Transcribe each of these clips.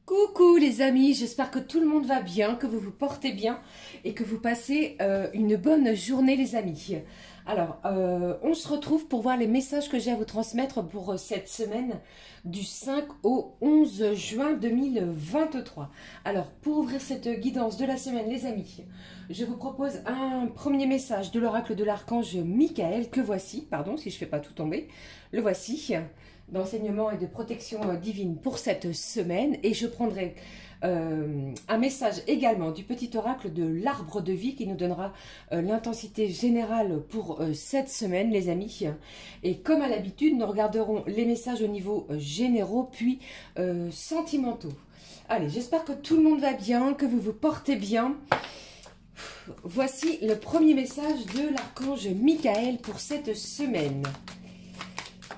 Coucou les amis, j'espère que tout le monde va bien, que vous vous portez bien et que vous passez une bonne journée les amis. Alors, on se retrouve pour voir les messages que j'ai à vous transmettre pour cette semaine du 5 au 11 juin 2023. Alors, pour ouvrir cette guidance de la semaine les amis, je vous propose un premier message de l'oracle de l'archange Michael que voici, pardon si je ne fais pas tout tomber, le voici. D'enseignement et de protection divine pour cette semaine. Et je prendrai un message également du petit oracle de l'arbre de vie qui nous donnera l'intensité générale pour cette semaine, les amis. Et comme à l'habitude, nous regarderons les messages au niveau généraux puis sentimentaux. Allez, j'espère que tout le monde va bien, que vous vous portez bien. Voici le premier message de l'archange Michael pour cette semaine.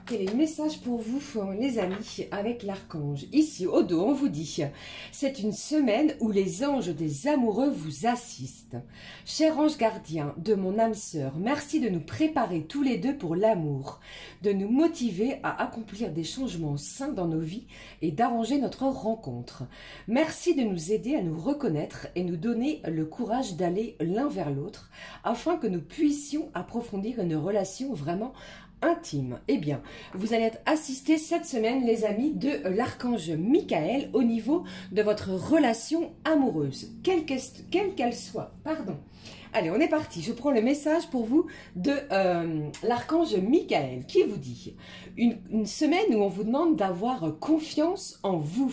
Quel est le message pour vous, les amis, avec l'archange? Ici, au dos, on vous dit, c'est une semaine où les anges des amoureux vous assistent. Cher ange gardien de mon âme sœur, merci de nous préparer tous les deux pour l'amour, de nous motiver à accomplir des changements sains dans nos vies et d'arranger notre rencontre. Merci de nous aider à nous reconnaître et nous donner le courage d'aller l'un vers l'autre, afin que nous puissions approfondir une relation vraiment intime. Eh bien, vous allez être assistés cette semaine, les amis, de l'archange Michael au niveau de votre relation amoureuse, quelle qu'elle soit. Pardon. Allez, on est parti. Je prends le message pour vous de l'archange Michael qui vous dit une semaine où on vous demande d'avoir confiance en vous.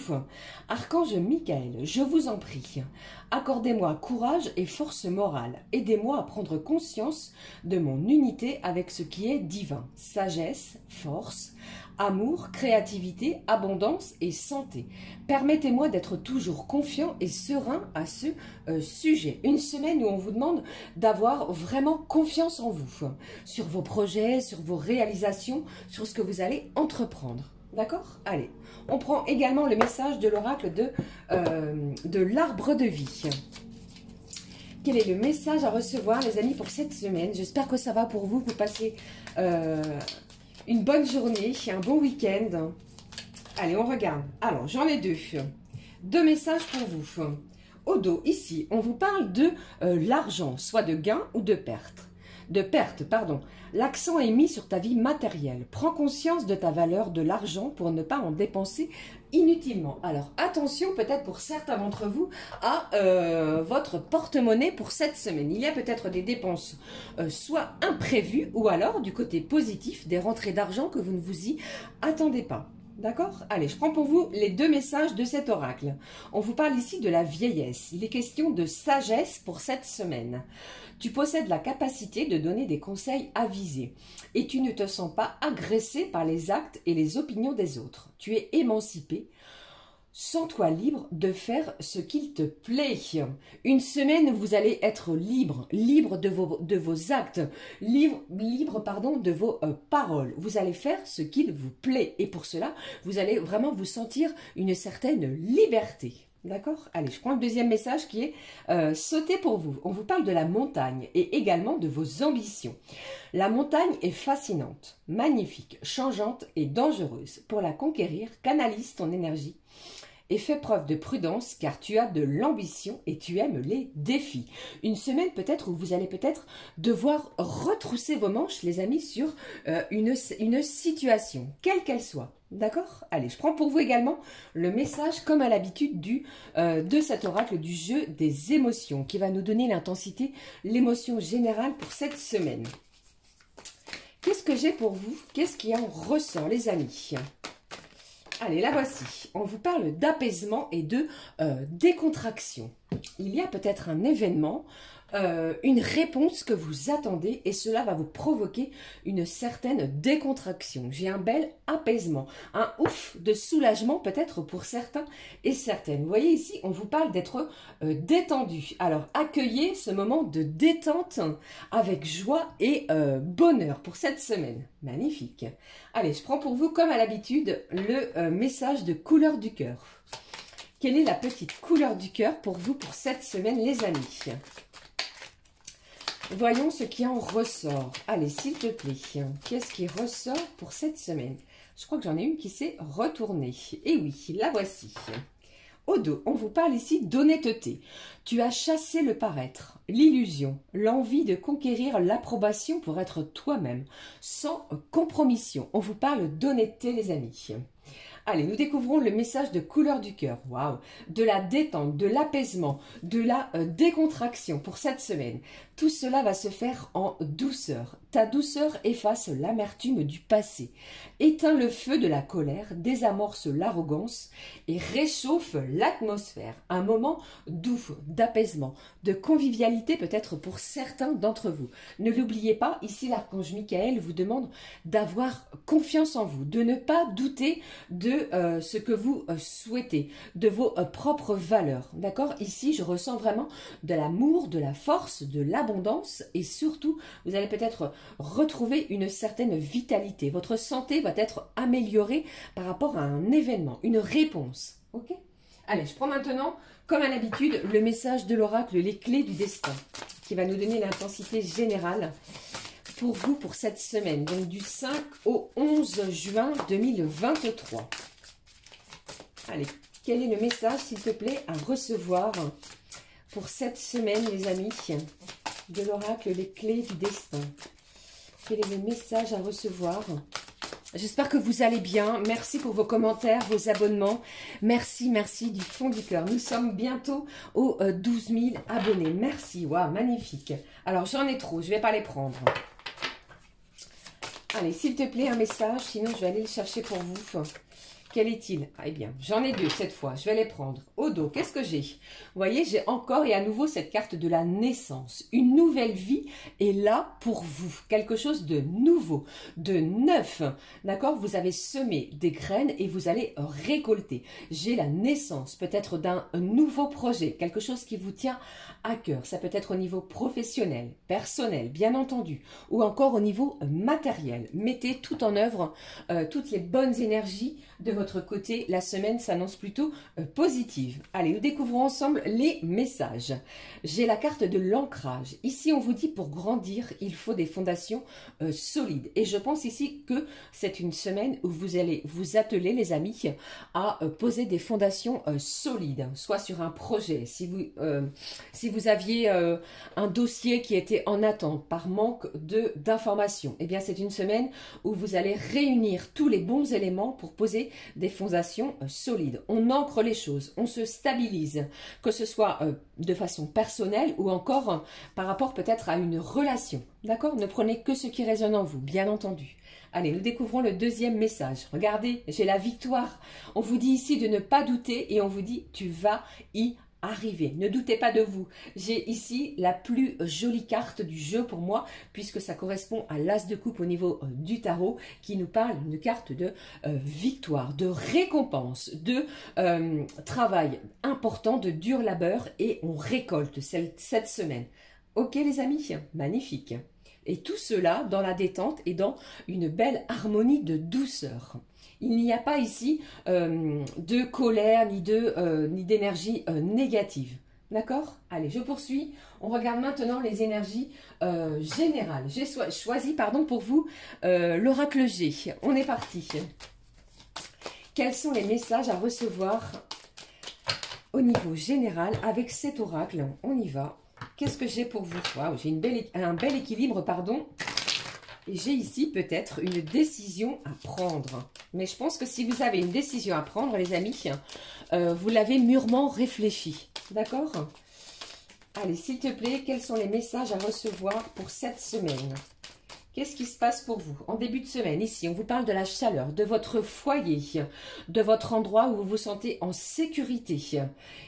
Archange Michael, je vous en prie, accordez-moi courage et force morale. Aidez-moi à prendre conscience de mon unité avec ce qui est divin. Sagesse, force, amour, créativité, abondance et santé. Permettez-moi d'être toujours confiant et serein à ce sujet. Une semaine où on vous demande d'avoir vraiment confiance en vous, sur vos projets, sur vos réalisations, sur ce que vous allez entreprendre. D'accord? Allez, on prend également le message de l'oracle de l'arbre de vie. Quel est le message à recevoir, les amis, pour cette semaine? J'espère que ça va pour vous. Vous passez une bonne journée, un bon week-end. Allez, on regarde. Alors, j'en ai deux. Deux messages pour vous. Au dos, ici, on vous parle de l'argent, soit de gain ou de perte. Pardon. L'accent est mis sur ta vie matérielle. Prends conscience de ta valeur de l'argent pour ne pas en dépenser inutilement. Alors, attention peut-être pour certains d'entre vous à votre porte-monnaie pour cette semaine. Il y a peut-être des dépenses soit imprévues ou alors, du côté positif, des rentrées d'argent que vous ne vous y attendez pas. D'accord? Allez, je prends pour vous les deux messages de cet oracle. On vous parle ici de la vieillesse. Il est question de sagesse pour cette semaine. Tu possèdes la capacité de donner des conseils avisés et tu ne te sens pas agressé par les actes et les opinions des autres. Tu es émancipé. Sens-toi libre de faire ce qu'il te plaît. Une semaine où vous allez être libre de vos actes, libre pardon, de vos paroles. Vous allez faire ce qu'il vous plaît et pour cela, vous allez vraiment vous sentir une certaine liberté. D'accord? Allez, je prends le deuxième message qui est sauter pour vous. On vous parle de la montagne et également de vos ambitions. La montagne est fascinante, magnifique, changeante et dangereuse. Pour la conquérir, canalise ton énergie et fais preuve de prudence car tu as de l'ambition et tu aimes les défis. Une semaine peut-être où vous allez peut-être devoir retrousser vos manches, les amis, sur une situation, quelle qu'elle soit. D'accord? Allez, je prends pour vous également le message, comme à l'habitude, de cet oracle du jeu des émotions, qui va nous donner l'intensité, l'émotion générale pour cette semaine. Qu'est-ce que j'ai pour vous? Qu'est-ce qui en ressort, les amis? Allez, la voici. On vous parle d'apaisement et de décontraction. Il y a peut-être un événement, une réponse que vous attendez et cela va vous provoquer une certaine décontraction. J'ai un bel apaisement, un ouf de soulagement peut-être pour certains et certaines. Vous voyez ici, on vous parle d'être détendu. Alors, accueillez ce moment de détente avec joie et bonheur pour cette semaine. Magnifique. Allez, je prends pour vous, comme à l'habitude, le message de couleur du cœur. Quelle est la petite couleur du cœur pour vous pour cette semaine, les amis? Voyons ce qui en ressort. Allez, s'il te plaît, qu'est-ce qui ressort pour cette semaine? Je crois que j'en ai une qui s'est retournée. Et oui, la voici. Au dos, on vous parle ici d'honnêteté. Tu as chassé le paraître, l'illusion, l'envie de conquérir l'approbation pour être toi-même, sans compromission. On vous parle d'honnêteté, les amis. Allez, nous découvrons le message de couleur du cœur. Waouh! De la détente, de l'apaisement, de la décontraction pour cette semaine. Tout cela va se faire en douceur. Ta douceur efface l'amertume du passé, éteint le feu de la colère, désamorce l'arrogance et réchauffe l'atmosphère. Un moment doux, d'apaisement, de convivialité peut-être pour certains d'entre vous. Ne l'oubliez pas, ici l'archange Michael vous demande d'avoir confiance en vous, de ne pas douter de ce que vous souhaitez, de vos propres valeurs. D'accord? Ici, je ressens vraiment de l'amour, de la force, de l'abondance et surtout, vous allez peut-être retrouver une certaine vitalité. Votre santé va être améliorée par rapport à un événement, une réponse. Ok? Allez, je prends maintenant, comme à l'habitude, le message de l'oracle, les clés du destin, qui va nous donner l'intensité générale pour vous pour cette semaine, donc du 5 au 11 juin 2023. Allez, quel est le message, s'il te plaît, à recevoir pour cette semaine, les amis, de l'oracle, les clés du destin? Quel est le message à recevoir? J'espère que vous allez bien. Merci pour vos commentaires, vos abonnements. Merci, merci du fond du cœur. Nous sommes bientôt aux 12 000 abonnés. Merci, waouh, magnifique. Alors, j'en ai trop, je ne vais pas les prendre. Allez, s'il te plaît, un message, sinon je vais aller le chercher pour vous. Quel est-il? Eh bien, j'en ai deux cette fois, je vais les prendre. Au dos, qu'est-ce que j'ai? Vous voyez, j'ai encore et à nouveau cette carte de la naissance. Une nouvelle vie est là pour vous. Quelque chose de nouveau, de neuf. D'accord? Vous avez semé des graines et vous allez récolter. J'ai la naissance peut-être d'un nouveau projet, quelque chose qui vous tient à cœur. Ça peut être au niveau professionnel, personnel, bien entendu, ou encore au niveau matériel. Mettez tout en œuvre, toutes les bonnes énergies de votre côté. La semaine s'annonce plutôt positive. Allez, nous découvrons ensemble les messages. J'ai la carte de l'ancrage. Ici, on vous dit pour grandir, il faut des fondations solides. Et je pense ici que c'est une semaine où vous allez vous atteler, les amis, à poser des fondations solides, soit sur un projet. Si vous aviez un dossier qui était en attente par manque d'informations, eh bien, c'est une semaine où vous allez réunir tous les bons éléments pour poser des fondations solides. On ancre les choses, on se stabilise, que ce soit de façon personnelle ou encore par rapport peut-être à une relation. D'accord? Ne prenez que ce qui résonne en vous, bien entendu. Allez, nous découvrons le deuxième message. Regardez, j'ai la victoire. On vous dit ici de ne pas douter et on vous dit tu vas y arriver. Ne doutez pas de vous. J'ai ici la plus jolie carte du jeu pour moi, puisque ça correspond à l'as de coupe au niveau du tarot, qui nous parle d'une carte de victoire, de récompense, de travail important, de dur labeur, et on récolte cette semaine. Ok les amis? Magnifique. Et tout cela dans la détente et dans une belle harmonie de douceur. Il n'y a pas ici de colère ni d'énergie négative. D'accord? Allez, je poursuis. On regarde maintenant les énergies générales. J'ai choisi pour vous l'oracle G. On est parti. Quels sont les messages à recevoir au niveau général avec cet oracle? On y va. Qu'est-ce que j'ai pour vous? Waouh, j'ai un bel équilibre, pardon. Et j'ai ici peut-être une décision à prendre. Mais je pense que si vous avez une décision à prendre, les amis, vous l'avez mûrement réfléchi. D'accord? Allez, s'il te plaît, quels sont les messages à recevoir pour cette semaine? Qu'est-ce qui se passe pour vous en début de semaine? Ici, on vous parle de la chaleur, de votre foyer, de votre endroit où vous vous sentez en sécurité.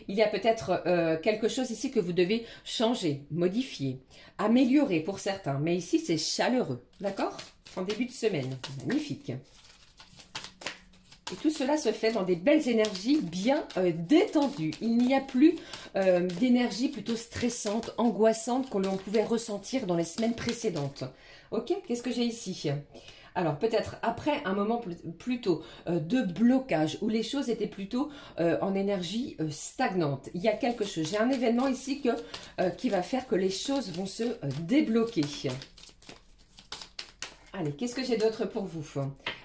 Il y a peut-être quelque chose ici que vous devez changer, modifier, améliorer pour certains. Mais ici, c'est chaleureux, d'accord? En début de semaine. Magnifique. Et tout cela se fait dans des belles énergies bien détendues. Il n'y a plus d'énergie plutôt stressante, angoissante qu'on pouvait ressentir dans les semaines précédentes. Ok, qu'est-ce que j'ai ici? Alors peut-être après un moment plutôt de blocage où les choses étaient plutôt en énergie stagnante. Il y a quelque chose. J'ai un événement ici qui va faire que les choses vont se débloquer. Allez, qu'est-ce que j'ai d'autre pour vous?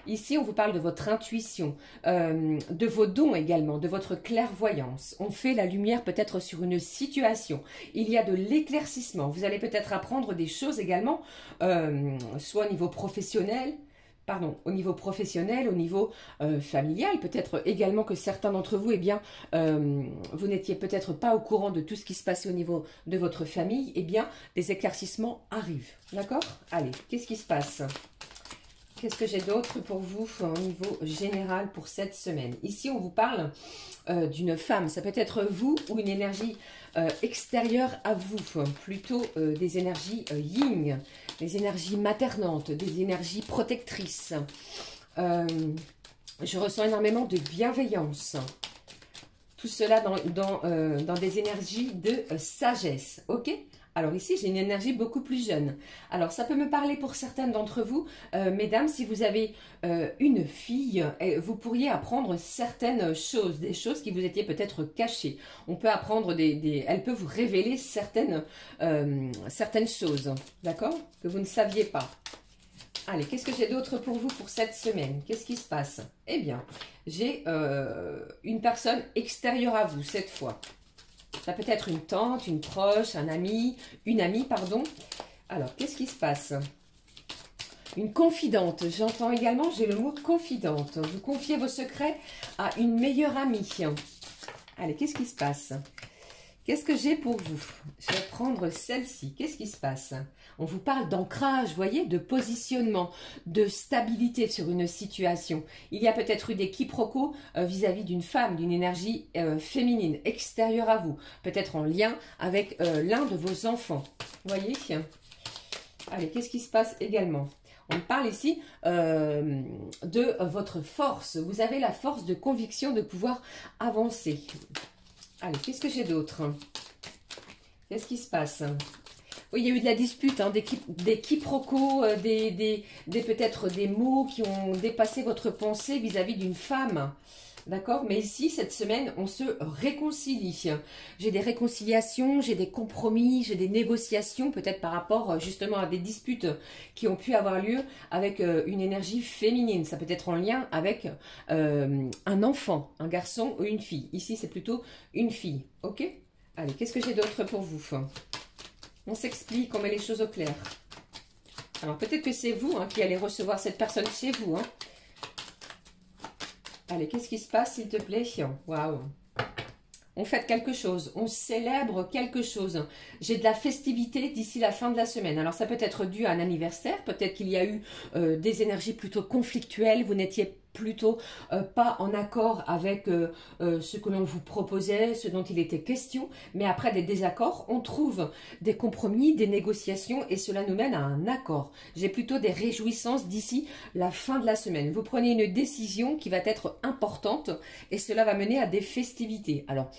Ici, on vous parle de votre intuition, de vos dons également, de votre clairvoyance. On fait la lumière peut-être sur une situation. Il y a de l'éclaircissement. Vous allez peut-être apprendre des choses également, soit au niveau professionnel, au niveau professionnel, au niveau familial, peut-être également que certains d'entre vous, eh bien, vous n'étiez peut-être pas au courant de tout ce qui se passait au niveau de votre famille, eh bien, des éclaircissements arrivent, d'accord? Allez, qu'est-ce qui se passe? Qu'est-ce que j'ai d'autre pour vous au niveau général pour cette semaine? Ici, on vous parle d'une femme. Ça peut être vous ou une énergie extérieure à vous. Plutôt des énergies yin, des énergies maternantes, des énergies protectrices. Je ressens énormément de bienveillance. Tout cela dans des énergies de sagesse. Ok? Alors ici, j'ai une énergie beaucoup plus jeune. Alors, ça peut me parler pour certaines d'entre vous. Mesdames, si vous avez une fille, vous pourriez apprendre certaines choses, des choses qui vous étaient peut-être cachées. On peut apprendre elle peut vous révéler certaines choses, d'accord? Que vous ne saviez pas. Allez, qu'est-ce que j'ai d'autre pour vous pour cette semaine? Qu'est-ce qui se passe? Eh bien, j'ai une personne extérieure à vous cette fois. Ça peut être une tante, une proche, un ami, une amie, pardon. Alors, qu'est-ce qui se passe? Une confidente. J'entends également, j'ai le mot confidente. Vous confiez vos secrets à une meilleure amie. Allez, qu'est-ce qui se passe? Qu'est-ce que j'ai pour vous? Je vais prendre celle-ci. Qu'est-ce qui se passe? On vous parle d'ancrage, vous voyez, de positionnement, de stabilité sur une situation. Il y a peut-être eu des quiproquos vis-à-vis d'une femme, d'une énergie féminine, extérieure à vous. Peut-être en lien avec l'un de vos enfants. Vous voyez? Allez, qu'est-ce qui se passe également? On parle ici de votre force. Vous avez la force de conviction de pouvoir avancer. Allez, qu'est-ce que j'ai d'autre? Qu'est-ce qui se passe? Oui, il y a eu de la dispute, hein, des quiproquos, peut-être des mots qui ont dépassé votre pensée vis-à-vis d'une femme. D'accord? Mais ici, cette semaine, on se réconcilie. J'ai des réconciliations, j'ai des compromis, j'ai des négociations, peut-être par rapport justement à des disputes qui ont pu avoir lieu avec une énergie féminine. Ça peut être en lien avec un enfant, un garçon ou une fille. Ici, c'est plutôt une fille. Ok? Allez, qu'est-ce que j'ai d'autre pour vous? On s'explique, on met les choses au clair. Alors, peut-être que c'est vous qui allez recevoir cette personne chez vous. Allez, qu'est-ce qui se passe, s'il te plaît? Waouh! On fête quelque chose, on célèbre quelque chose. J'ai de la festivité d'ici la fin de la semaine. Alors, ça peut être dû à un anniversaire. Peut-être qu'il y a eu des énergies plutôt conflictuelles. Vous n'étiez plutôt pas en accord avec ce que l'on vous proposait, ce dont il était question. Mais après des désaccords, on trouve des compromis, des négociations et cela nous mène à un accord. J'ai plutôt des réjouissances d'ici la fin de la semaine. Vous prenez une décision qui va être importante et cela va mener à des festivités. Alors,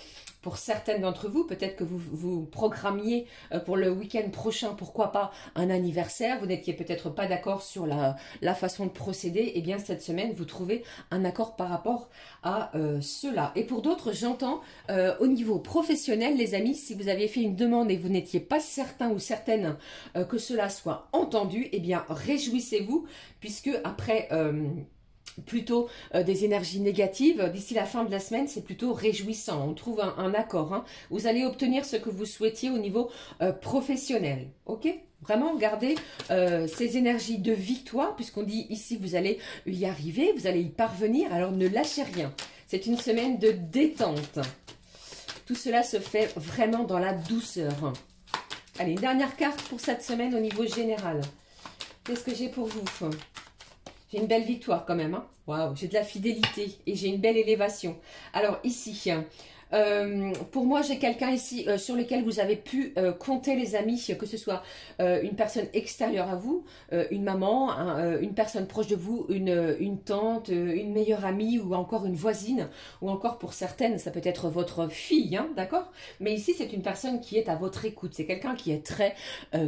pour certaines d'entre vous, peut-être que vous programmiez pour le week-end prochain, pourquoi pas, un anniversaire. Vous n'étiez peut-être pas d'accord sur la façon de procéder. Eh bien, cette semaine, vous trouvez un accord par rapport à cela. Et pour d'autres, j'entends au niveau professionnel, les amis, si vous aviez fait une demande et vous n'étiez pas certain ou certaine que cela soit entendu, eh bien, réjouissez-vous, puisque après... plutôt des énergies négatives, d'ici la fin de la semaine, c'est plutôt réjouissant. On trouve un accord. Vous allez obtenir ce que vous souhaitiez au niveau professionnel. Ok? Vraiment, gardez ces énergies de victoire, puisqu'on dit ici, vous allez y arriver, vous allez y parvenir, alors ne lâchez rien. C'est une semaine de détente. Tout cela se fait vraiment dans la douceur. Allez, une dernière carte pour cette semaine au niveau général. Qu'est-ce que j'ai pour vous ? J'ai une belle victoire quand même. Waouh, j'ai de la fidélité et j'ai une belle élévation. Alors ici, pour moi, j'ai quelqu'un ici sur lequel vous avez pu compter, les amis, que ce soit une personne extérieure à vous, une maman, une personne proche de vous, une tante, une meilleure amie ou encore une voisine, ou encore pour certaines, ça peut être votre fille, d'accord? Mais ici, c'est une personne qui est à votre écoute, c'est quelqu'un qui est très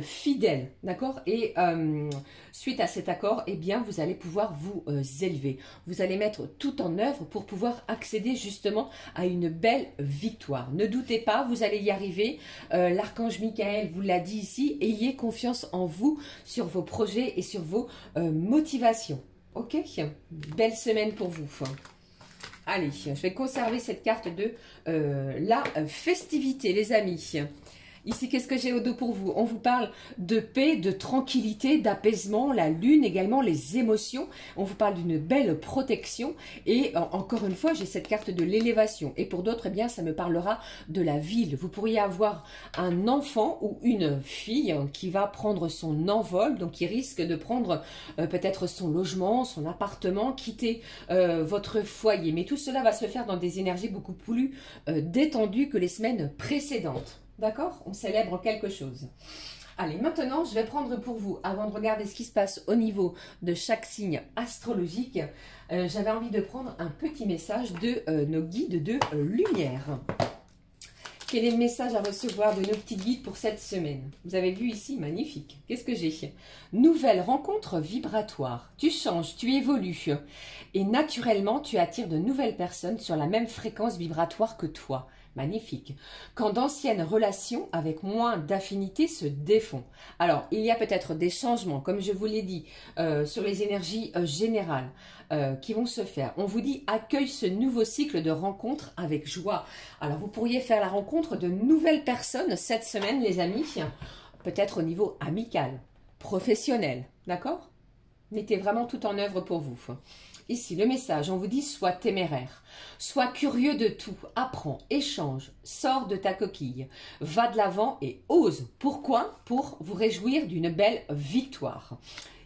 fidèle, d'accord? Et suite à cet accord, eh bien, vous allez pouvoir vous élever. Vous allez mettre tout en œuvre pour pouvoir accéder justement à une belle victoire. Ne doutez pas, vous allez y arriver. L'archange Michael vous l'a dit ici. Ayez confiance en vous, sur vos projets et sur vos motivations. Ok, belle semaine pour vous. Allez, je vais conserver cette carte de la festivité, les amis. Ici, qu'est-ce que j'ai au dos pour vous? On vous parle de paix, de tranquillité, d'apaisement, la lune également, les émotions. On vous parle d'une belle protection. Et encore une fois, j'ai cette carte de l'élévation. Et pour d'autres, eh bien, ça me parlera de la ville. Vous pourriez avoir un enfant ou une fille qui va prendre son envol, donc qui risque de prendre peut-être son logement, son appartement, quitter votre foyer. Mais tout cela va se faire dans des énergies beaucoup plus détendues que les semaines précédentes. D'accord? On célèbre quelque chose. Allez, maintenant, je vais prendre pour vous, avant de regarder ce qui se passe au niveau de chaque signe astrologique, j'avais envie de prendre un petit message de nos guides de lumière. Quel est le message à recevoir de nos petits guides pour cette semaine? Vous avez vu ici, magnifique. Qu'est-ce que j'ai? Nouvelle rencontre vibratoire. Tu changes, tu évolues. Et naturellement, tu attires de nouvelles personnes sur la même fréquence vibratoire que toi. Magnifique. Quand d'anciennes relations avec moins d'affinité se défont. Alors, il y a peut-être des changements, comme je vous l'ai dit, sur les énergies générales qui vont se faire. On vous dit, accueille ce nouveau cycle de rencontres avec joie. Alors, vous pourriez faire la rencontre de nouvelles personnes cette semaine, les amis, peut-être au niveau amical, professionnel, d'accord? Mettez vraiment tout en œuvre pour vous. Ici, le message, on vous dit, sois téméraire, sois curieux de tout, apprends, échange, sors de ta coquille, va de l'avant et ose. Pourquoi? Pour vous réjouir d'une belle victoire.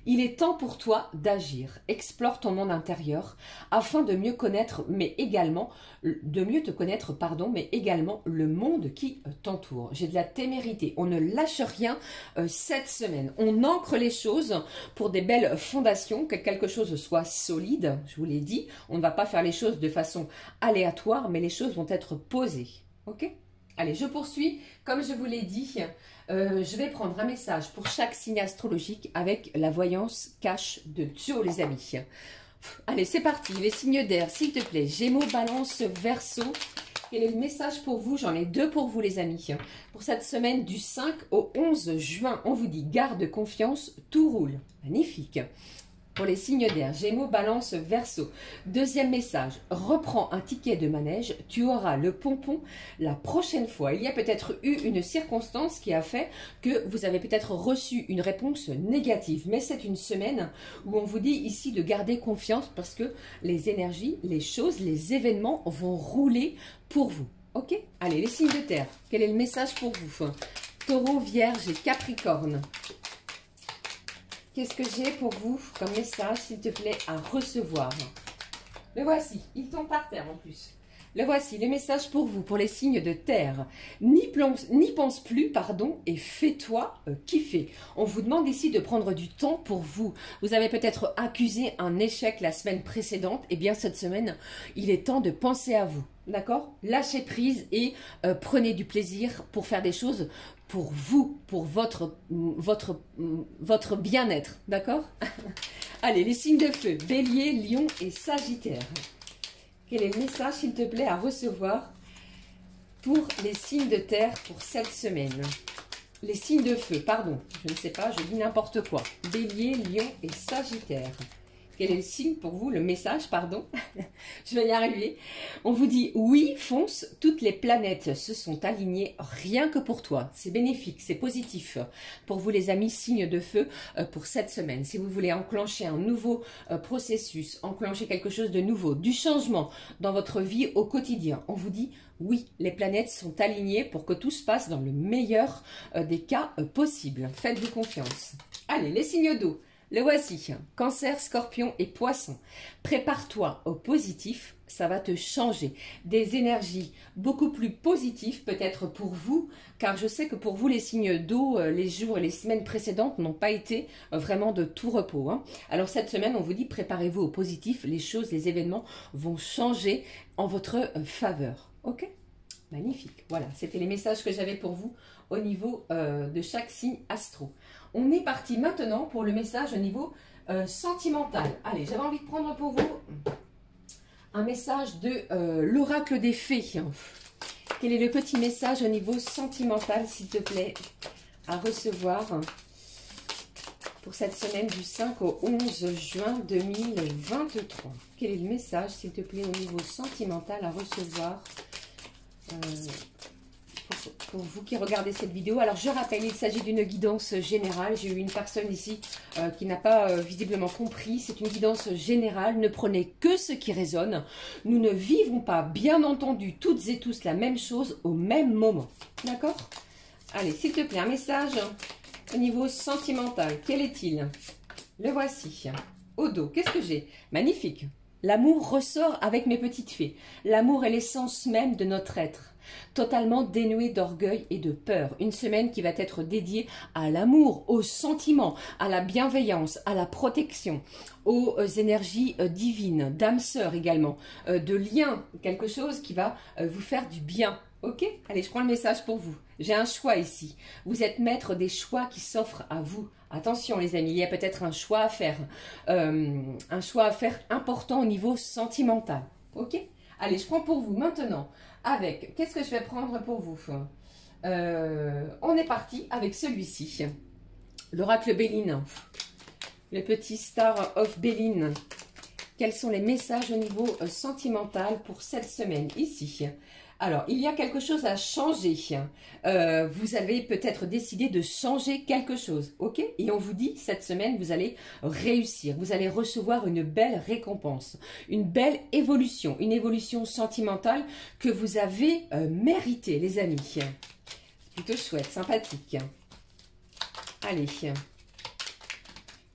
Il est temps pour toi d'agir. Explore ton monde intérieur afin de mieux connaître, mais également de mieux te connaître, pardon, mais également le monde qui t'entoure. J'ai de la témérité. On ne lâche rien cette semaine. On ancre les choses pour des belles fondations, que quelque chose soit solide. Je vous l'ai dit, on ne va pas faire les choses de façon aléatoire, mais les choses vont être posées. Ok? Allez, je poursuis. Comme je vous l'ai dit, je vais prendre un message pour chaque signe astrologique avec la voyance cache de Joe, les amis. Allez, c'est parti. Les signes d'air, s'il te plaît. Gémeaux, Balance, Verseau. Quel est le message pour vous? J'en ai deux pour vous, les amis. Pour cette semaine du 5 au 11 juin, on vous dit garde confiance, tout roule. Magnifique. Pour les signes d'air, Gémeaux, Balance, Verseau. Deuxième message, reprends un ticket de manège, tu auras le pompon la prochaine fois. Il y a peut-être eu une circonstance qui a fait que vous avez peut-être reçu une réponse négative. Mais c'est une semaine où on vous dit ici de garder confiance parce que les énergies, les choses, les événements vont rouler pour vous. Ok? Allez, les signes de terre, quel est le message pour vous? Taureau, Vierge et Capricorne. Qu'est-ce que j'ai pour vous comme message, s'il te plaît, à recevoir? Le voici, il tombe par terre en plus. Le voici, le message pour vous, pour les signes de terre. N'y pense plus, pardon, et fais-toi kiffer. On vous demande ici de prendre du temps pour vous. Vous avez peut-être accusé un échec la semaine précédente. Eh bien, cette semaine, il est temps de penser à vous. D'accord? Lâchez prise et prenez du plaisir pour faire des choses pour vous, pour votre bien-être. D'accord? Allez, les signes de feu, Bélier, Lion et Sagittaire. Quel est le message, s'il te plaît, à recevoir pour les signes de terre pour cette semaine? Les signes de feu, pardon, je ne sais pas, je dis n'importe quoi. Bélier, Lion et Sagittaire. Quel est le signe pour vous, le message, pardon? Je vais y arriver. On vous dit, oui, fonce, toutes les planètes se sont alignées rien que pour toi. C'est bénéfique, c'est positif pour vous, les amis, signes de feu, pour cette semaine. Si vous voulez enclencher un nouveau processus, enclencher quelque chose de nouveau, du changement dans votre vie au quotidien, on vous dit, oui, les planètes sont alignées pour que tout se passe dans le meilleur des cas possibles. Faites-vous confiance. Allez, les signes d'eau. Le voici, Cancer, Scorpion et Poisson. Prépare-toi au positif, ça va te changer. Des énergies beaucoup plus positives peut-être pour vous, car je sais que pour vous, les signes d'eau, les jours et les semaines précédentes n'ont pas été vraiment de tout repos. Hein. Alors cette semaine, on vous dit, préparez-vous au positif, les choses, les événements vont changer en votre faveur. Ok? Magnifique. Voilà, c'était les messages que j'avais pour vous au niveau de chaque signe astro. On est parti maintenant pour le message au niveau sentimental. Allez, j'avais envie de prendre pour vous un message de l'oracle des fées. Quel est le petit message au niveau sentimental, s'il te plaît, à recevoir pour cette semaine du 5 au 11 juin 2023. Quel est le message, s'il te plaît, au niveau sentimental à recevoir pour vous qui regardez cette vidéo? Alors, je rappelle, il s'agit d'une guidance générale. J'ai eu une personne ici qui n'a pas visiblement compris. C'est une guidance générale. Ne prenez que ce qui résonne. Nous ne vivons pas, bien entendu, toutes et tous la même chose au même moment. D'accord? Allez, s'il te plaît, un message au niveau sentimental. Quel est-il? Le voici. Au dos, qu'est-ce que j'ai? Magnifique. L'amour ressort avec mes petites fées. L'amour est l'essence même de notre être. Totalement dénué d'orgueil et de peur. Une semaine qui va être dédiée à l'amour, aux sentiments, à la bienveillance, à la protection, aux énergies divines, d'âme sœur également, de liens, quelque chose qui va vous faire du bien. Ok? Allez, je prends le message pour vous. J'ai un choix ici. Vous êtes maître des choix qui s'offrent à vous. Attention les amis, il y a peut-être un choix à faire. Un choix à faire important au niveau sentimental. Ok? Allez, je prends pour vous maintenant avec... Qu'est-ce que je vais prendre pour vous? On est parti avec celui-ci. L'oracle Béline. Le petit Star of Béline. Quels sont les messages au niveau sentimental pour cette semaine ici? Alors, il y a quelque chose à changer. Vous avez peut-être décidé de changer quelque chose, ok? Et on vous dit, cette semaine, vous allez réussir. Vous allez recevoir une belle récompense, une belle évolution, une évolution sentimentale que vous avez méritée, les amis. C'est plutôt chouette, sympathique. Allez.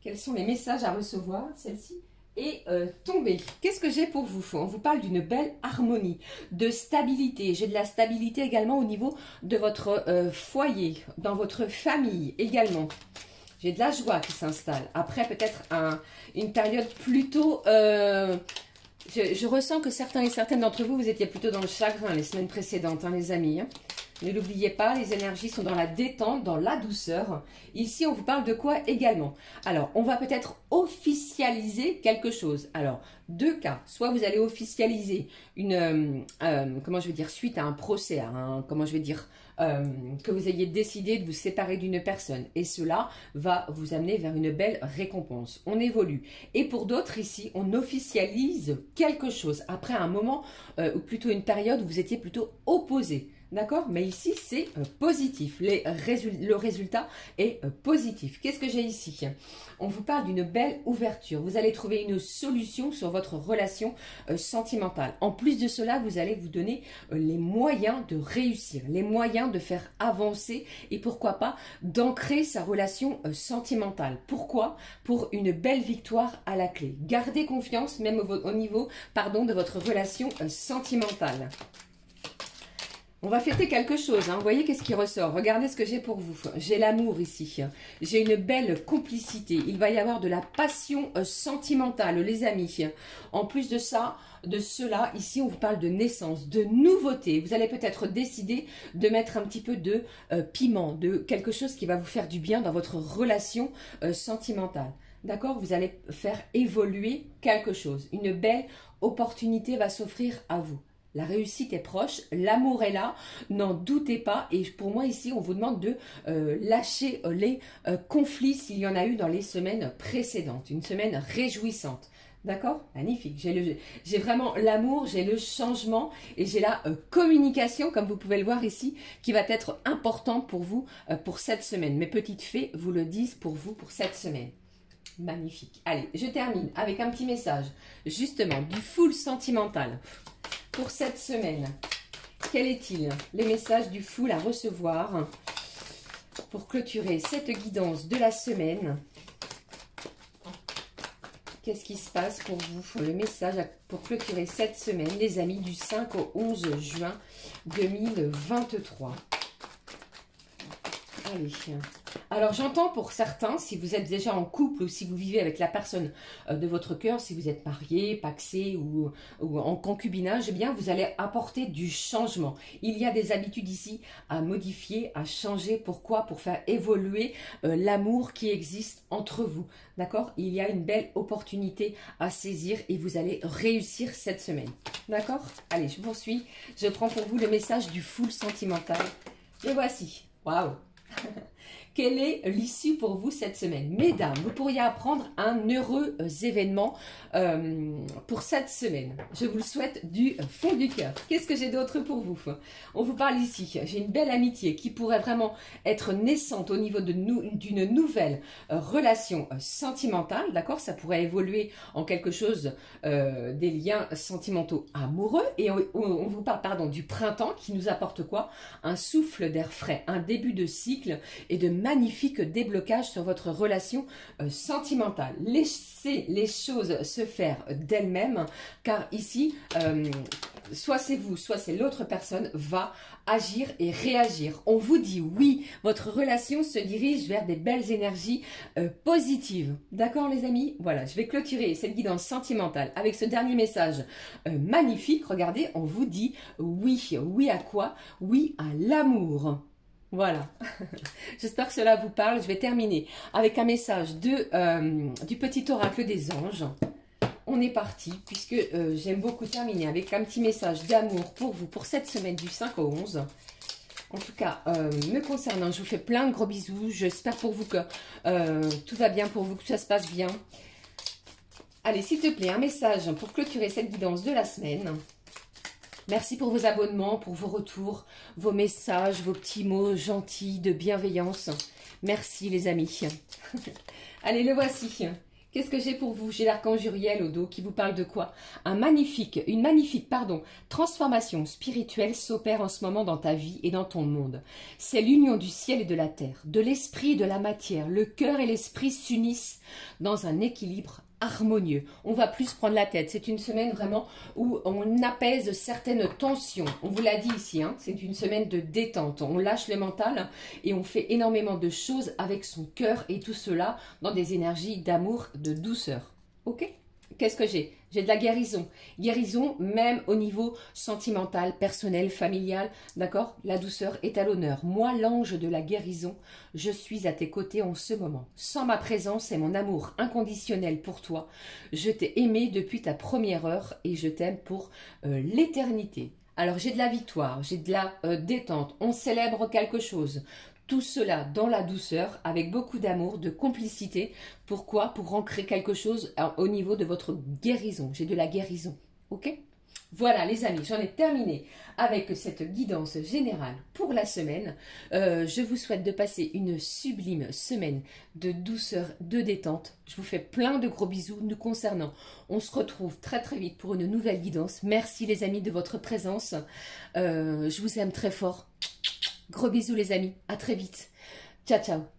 Quels sont les messages à recevoir, celle-ci? Et tomber. Qu'est-ce que j'ai pour vous? On vous parle d'une belle harmonie, de stabilité. J'ai de la stabilité également au niveau de votre foyer, dans votre famille également. J'ai de la joie qui s'installe. Après, peut-être une période plutôt... je ressens que certains et certaines d'entre vous, vous étiez plutôt dans le chagrin les semaines précédentes, hein, les amis. Hein. Ne l'oubliez pas, les énergies sont dans la détente, dans la douceur. Ici, on vous parle de quoi également? Alors, on va peut-être officialiser quelque chose. Alors, deux cas. Soit vous allez officialiser une, comment je vais dire, suite à un procès, comment je vais dire, que vous ayez décidé de vous séparer d'une personne. Et cela va vous amener vers une belle récompense. On évolue. Et pour d'autres, ici, on officialise quelque chose. Après un moment, ou plutôt une période où vous étiez plutôt opposé. D'accord? Mais ici, c'est positif. Le résultat est positif. Qu'est-ce que j'ai ici? On vous parle d'une belle ouverture. Vous allez trouver une solution sur votre relation sentimentale. En plus de cela, vous allez vous donner les moyens de réussir, les moyens de faire avancer et pourquoi pas d'ancrer sa relation sentimentale. Pourquoi? Pour une belle victoire à la clé. Gardez confiance même au niveau de votre relation sentimentale. On va fêter quelque chose, hein. Vous voyez qu'est-ce qui ressort? Regardez ce que j'ai pour vous. J'ai l'amour ici. J'ai une belle complicité. Il va y avoir de la passion sentimentale, les amis. En plus de ça, de cela, ici, on vous parle de naissance, de nouveauté. Vous allez peut-être décider de mettre un petit peu de piment, de quelque chose qui va vous faire du bien dans votre relation sentimentale. D'accord? Vous allez faire évoluer quelque chose. Une belle opportunité va s'offrir à vous. La réussite est proche, l'amour est là, n'en doutez pas. Et pour moi ici, on vous demande de lâcher les conflits s'il y en a eu dans les semaines précédentes. Une semaine réjouissante. D'accord? Magnifique. J'ai vraiment l'amour, j'ai le changement et j'ai la communication, comme vous pouvez le voir ici, qui va être important pour vous pour cette semaine. Mes petites fées vous le disent pour vous pour cette semaine. Magnifique. Allez, je termine avec un petit message, justement, du full sentimental. Pour cette semaine, quel est-il? Les messages du full à recevoir pour clôturer cette guidance de la semaine. Qu'est-ce qui se passe pour vous? Le message pour clôturer cette semaine, les amis, du 5 au 11 juin 2023. Allez. Alors j'entends pour certains, si vous êtes déjà en couple ou si vous vivez avec la personne de votre cœur, si vous êtes marié, pacsé ou en concubinage, eh bien vous allez apporter du changement. Il y a des habitudes ici à modifier, à changer. Pourquoi? Pour faire évoluer l'amour qui existe entre vous. D'accord? Il y a une belle opportunité à saisir et vous allez réussir cette semaine. D'accord? Allez, je poursuis. Je prends pour vous le message du full sentimental. Et voici. Waouh! Quelle est l'issue pour vous cette semaine? Mesdames, vous pourriez apprendre un heureux événement pour cette semaine. Je vous le souhaite du fond du cœur. Qu'est-ce que j'ai d'autre pour vous? On vous parle ici. J'ai une belle amitié qui pourrait vraiment être naissante au niveau d'une nouvelle relation sentimentale. D'accord? Ça pourrait évoluer en quelque chose des liens sentimentaux amoureux. Et on vous parle, pardon, du printemps qui nous apporte quoi? Un souffle d'air frais, un début de cycle et de magnifiques déblocages sur votre relation sentimentale. Laissez les choses se faire d'elles-mêmes, car ici, soit c'est vous, soit c'est l'autre personne va agir et réagir. On vous dit oui, votre relation se dirige vers des belles énergies positives. D'accord les amis? Voilà, je vais clôturer cette guidance sentimentale avec ce dernier message magnifique. Regardez, on vous dit oui. Oui à quoi? Oui à l'amour. Voilà, j'espère que cela vous parle. Je vais terminer avec un message du petit oracle des anges. On est parti, puisque j'aime beaucoup terminer avec un petit message d'amour pour vous, pour cette semaine du 5 au 11. En tout cas, me concernant, je vous fais plein de gros bisous. J'espère pour vous que tout va bien pour vous, que ça se passe bien. Allez, s'il te plaît, un message pour clôturer cette guidance de la semaine. Merci pour vos abonnements, pour vos retours, vos messages, vos petits mots gentils de bienveillance. Merci les amis. Allez, le voici. Qu'est-ce que j'ai pour vous? J'ai l'archange Uriel au dos qui vous parle de quoi? Une magnifique, transformation spirituelle s'opère en ce moment dans ta vie et dans ton monde. C'est l'union du ciel et de la terre, de l'esprit et de la matière. Le cœur et l'esprit s'unissent dans un équilibre harmonieux. On va plus prendre la tête. C'est une semaine vraiment où on apaise certaines tensions. On vous l'a dit ici, hein, c'est une semaine de détente. On lâche le mental et on fait énormément de choses avec son cœur et tout cela dans des énergies d'amour, de douceur. Ok? Qu'est-ce que j'ai? J'ai de la guérison. Guérison même au niveau sentimental, personnel, familial. D'accord? La douceur est à l'honneur. Moi, l'ange de la guérison, je suis à tes côtés en ce moment. Sans ma présence et mon amour inconditionnel pour toi, je t'ai aimé depuis ta première heure et je t'aime pour l'éternité. Alors, j'ai de la victoire, j'ai de la détente. On célèbre quelque chose. Tout cela dans la douceur, avec beaucoup d'amour, de complicité. Pourquoi? Pour ancrer quelque chose au niveau de votre guérison. J'ai de la guérison. Ok? Voilà les amis, j'en ai terminé avec cette guidance générale pour la semaine. Je vous souhaite de passer une sublime semaine de douceur, de détente. Je vous fais plein de gros bisous nous concernant. On se retrouve très très vite pour une nouvelle guidance. Merci les amis de votre présence. Je vous aime très fort. Gros bisous les amis, à très vite. Ciao ciao.